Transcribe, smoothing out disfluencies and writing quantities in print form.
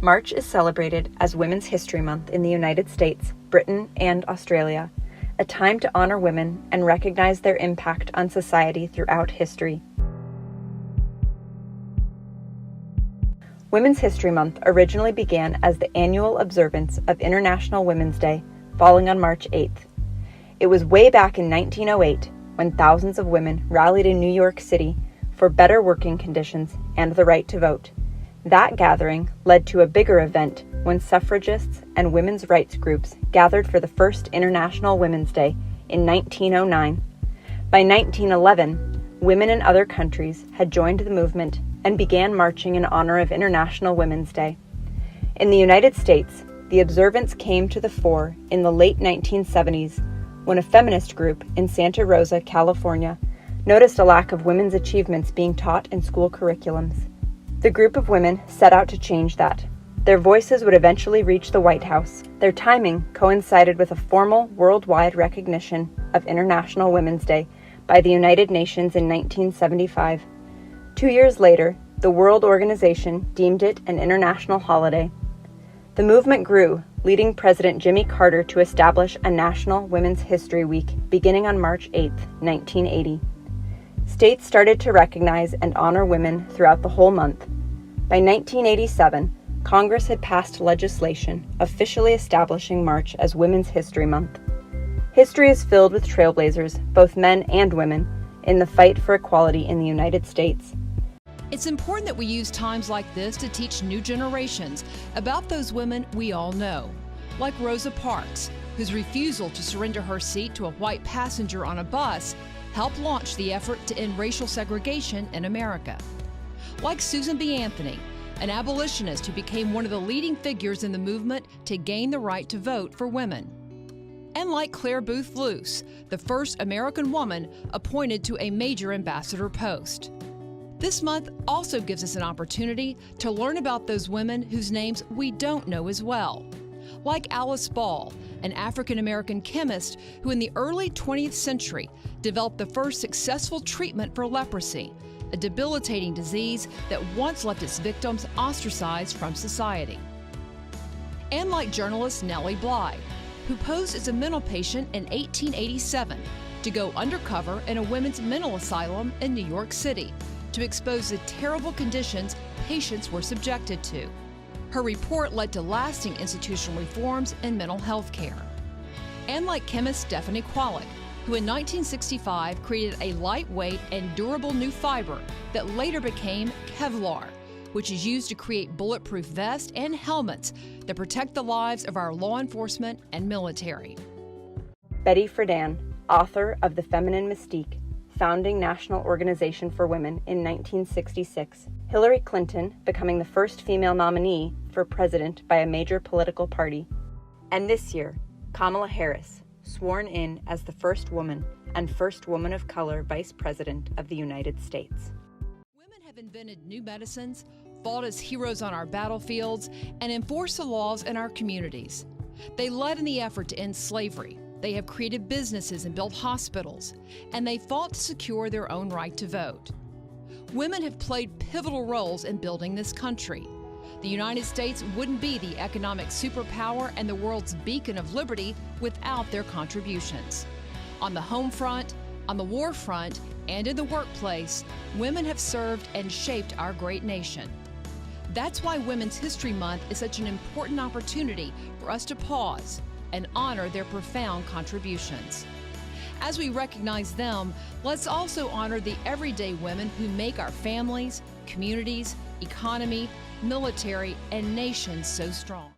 March is celebrated as Women's History Month in the United States, Britain, and Australia, a time to honor women and recognize their impact on society throughout history. Women's History Month originally began as the annual observance of International Women's Day, falling on March 8th. It was way back in 1908 when thousands of women rallied in New York City for better working conditions and the right to vote. That gathering led to a bigger event when suffragists and women's rights groups gathered for the first International Women's Day in 1909. By 1911, women in other countries had joined the movement and began marching in honor of International Women's Day. In the United States, the observance came to the fore in the late 1970s when a feminist group in Santa Rosa, California, noticed a lack of women's achievements being taught in school curriculums. The group of women set out to change that. Their voices would eventually reach the White House. Their timing coincided with a formal worldwide recognition of International Women's Day by the United Nations in 1975. 2 years later, the World Organization deemed it an international holiday. The movement grew, leading President Jimmy Carter to establish a National Women's History Week beginning on March 8, 1980. States started to recognize and honor women throughout the whole month. By 1987, Congress had passed legislation officially establishing March as Women's History Month. History is filled with trailblazers, both men and women, in the fight for equality in the United States. It's important that we use times like this to teach new generations about those women we all know, like Rosa Parks, whose refusal to surrender her seat to a white passenger on a bus helped launch the effort to end racial segregation in America. Like Susan B. Anthony, an abolitionist who became one of the leading figures in the movement to gain the right to vote for women. And like Claire Booth Luce, the first American woman appointed to a major ambassador post. This month also gives us an opportunity to learn about those women whose names we don't know as well. Like Alice Ball, an African-American chemist who in the early 20th century developed the first successful treatment for leprosy, a debilitating disease that once left its victims ostracized from society. And like journalist Nellie Bly, who posed as a mental patient in 1887 to go undercover in a women's mental asylum in New York City to expose the terrible conditions patients were subjected to. Her report led to lasting institutional reforms in mental health care. And like chemist Stephanie Kwolek, who in 1965 created a lightweight and durable new fiber that later became Kevlar, which is used to create bulletproof vests and helmets that protect the lives of our law enforcement and military. Betty Friedan, author of The Feminine Mystique, founding National Organization for Women in 1966. Hillary Clinton becoming the first female nominee for president by a major political party. And this year, Kamala Harris, sworn in as the first woman and first woman of color vice president of the United States. Women have invented new medicines, fought as heroes on our battlefields, and enforced the laws in our communities. They led in the effort to end slavery. They have created businesses and built hospitals, and they fought to secure their own right to vote. Women have played pivotal roles in building this country. The United States wouldn't be the economic superpower and the world's beacon of liberty without their contributions. On the home front, on the war front, and in the workplace, women have served and shaped our great nation. That's why Women's History Month is such an important opportunity for us to pause and honor their profound contributions. As we recognize them, let's also honor the everyday women who make our families, communities, economy, military, and nation so strong.